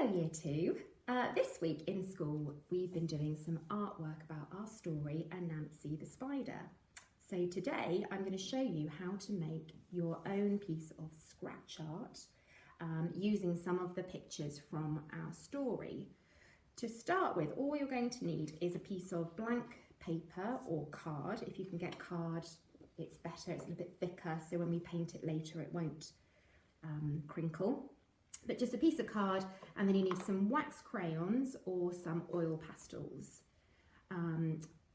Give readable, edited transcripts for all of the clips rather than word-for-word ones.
Hello Year 2. This week in school we've been doing some artwork about our story Anansi the Spider. So today I'm going to show you how to make your own piece of scratch art using some of the pictures from our story. To start with, all you're going to need is a piece of blank paper or card. If you can get card, it's better, it's a little bit thicker, so when we paint it later it won't crinkle. But just a piece of card, and then you need some wax crayons or some oil pastels.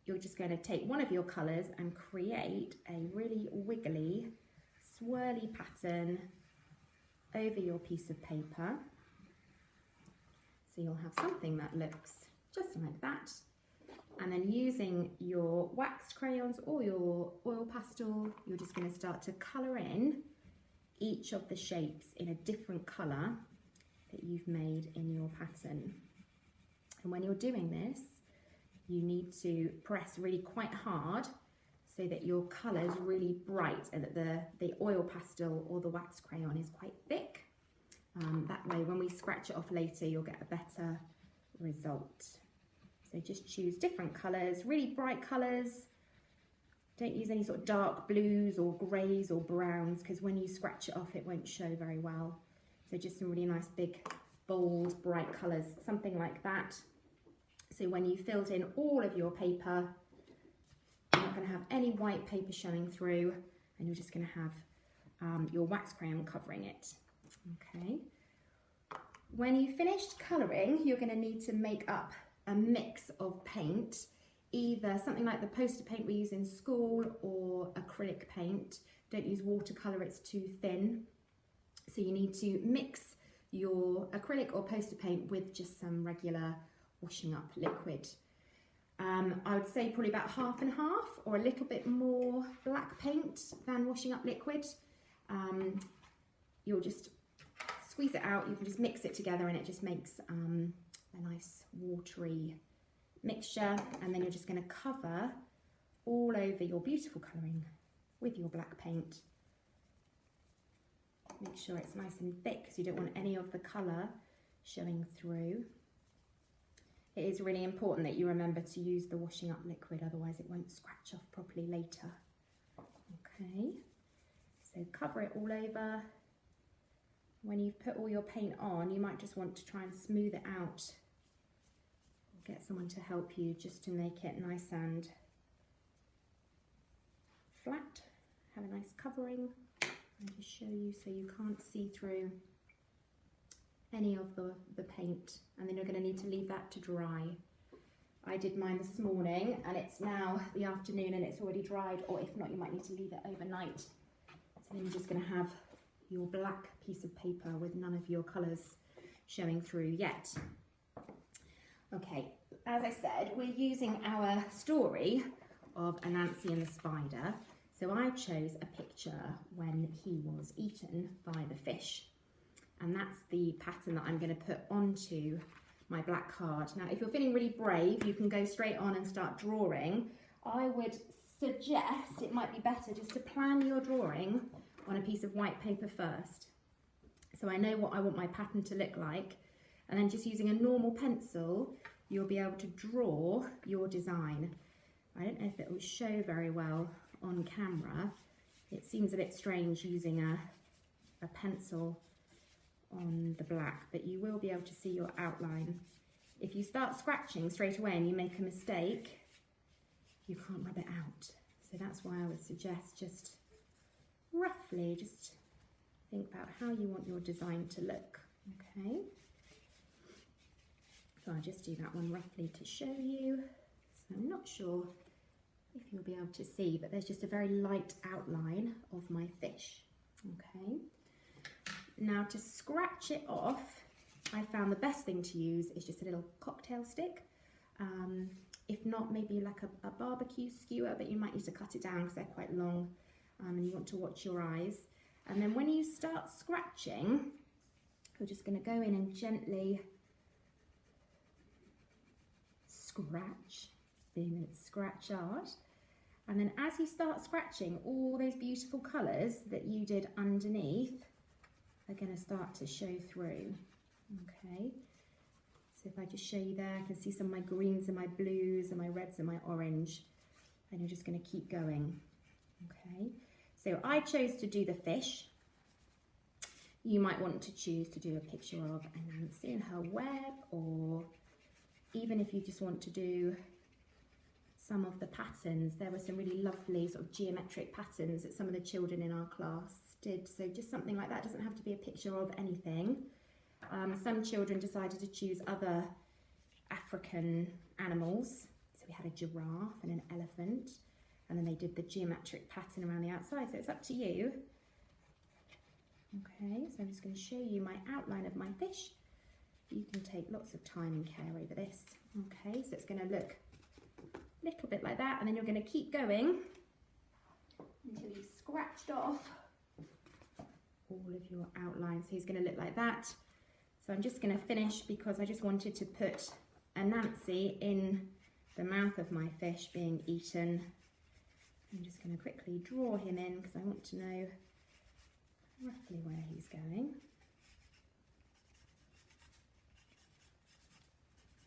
You're just going to take one of your colours and create a really wiggly, swirly pattern over your piece of paper. So you'll have something that looks just like that. And then using your wax crayons or your oil pastel, you're just going to start to colour in each of the shapes in a different colour that you've made in your pattern. And when you're doing this, you need to press really quite hard so that your colour is really bright and that the oil pastel or the wax crayon is quite thick. That way when we scratch it off later you'll get a better result. So just choose different colours, really bright colours. Don't use any sort of dark blues or greys or browns, because when you scratch it off it won't show very well. So just some really nice big bold bright colours, something like that. So when you filled in all of your paper, you're not going to have any white paper showing through, and you're just going to have your wax crayon covering it. Okay. When you've finished colouring, you're going to need to make up a mix of paint, either something like the poster paint we use in school or acrylic paint. Don't use watercolour, it's too thin. So you need to mix your acrylic or poster paint with just some regular washing up liquid. I would say probably about half and half, or a little bit more black paint than washing up liquid. You'll just squeeze it out, you can just mix it together and it just makes a nice watery mixture, and then you're just going to cover all over your beautiful colouring with your black paint. Make sure it's nice and thick because you don't want any of the colour showing through. It is really important that you remember to use the washing up liquid, otherwise it won't scratch off properly later. Okay, so cover it all over. When you've put all your paint on, you might just want to try and smooth it out. Get someone to help you just to make it nice and flat. Have a nice covering. I'll just show you so you can't see through any of the paint, and then you're going to need to leave that to dry. I did mine this morning and it's now the afternoon and it's already dried, or if not you might need to leave it overnight. So then you're just going to have your black piece of paper with none of your colours showing through yet. Okay, as I said, we're using our story of Anansi and the Spider, so I chose a picture when he was eaten by the fish, and that's the pattern that I'm going to put onto my black card. Now, if you're feeling really brave, you can go straight on and start drawing. I would suggest it might be better just to plan your drawing on a piece of white paper first, so I know what I want my pattern to look like, and then just using a normal pencil you'll be able to draw your design. I don't know if it will show very well on camera. It seems a bit strange using a pencil on the black, but you will be able to see your outline. If you start scratching straight away and you make a mistake, you can't rub it out. So that's why I would suggest just roughly just think about how you want your design to look. Okay. So I'll just do that one roughly to show you. So I'm not sure if you'll be able to see, but there's just a very light outline of my fish. Okay. Now to scratch it off, I found the best thing to use is just a little cocktail stick. If not, maybe like a barbecue skewer, but you might need to cut it down because they're quite long, and you want to watch your eyes. And then when you start scratching, we're just going to go in and gently scratch, being that it's scratch art, and then as you start scratching, all those beautiful colours that you did underneath are going to start to show through. Okay, So if I just show you there, I can see some of my greens and my blues and my reds and my orange. And you're just going to keep going. Okay, so I chose to do the fish. You might want to choose to do a picture of Anansi and her web, or even if you just want to do some of the patterns. There were some really lovely sort of geometric patterns that some of the children in our class did. So just something like that, doesn't have to be a picture of anything. Some children decided to choose other African animals. So we had a giraffe and an elephant, and then they did the geometric pattern around the outside. So it's up to you. Okay, so I'm just going to show you my outline of my fish. You can take lots of time and care over this. Okay, so it's going to look a little bit like that, and then you're going to keep going until you've scratched off all of your outlines. So he's going to look like that. So I'm just going to finish because I just wanted to put Anansi in the mouth of my fish being eaten. I'm just going to quickly draw him in because I want to know roughly where he's going.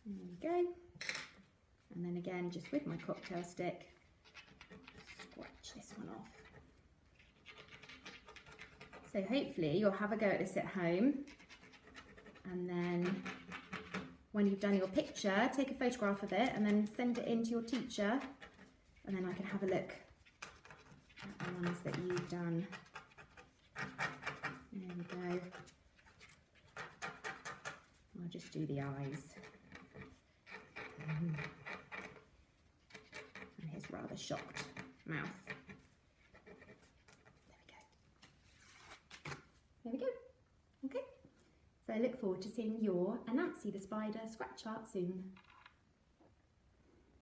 There we go. And then again, just with my cocktail stick, scratch this one off. So hopefully you'll have a go at this at home, and then when you've done your picture, take a photograph of it and then send it in to your teacher, and then I can have a look at the ones that you've done. There we go. I'll just do the eyes. And his rather shocked mouth. There we go. Okay. So I look forward to seeing your Anansi the Spider scratch art soon.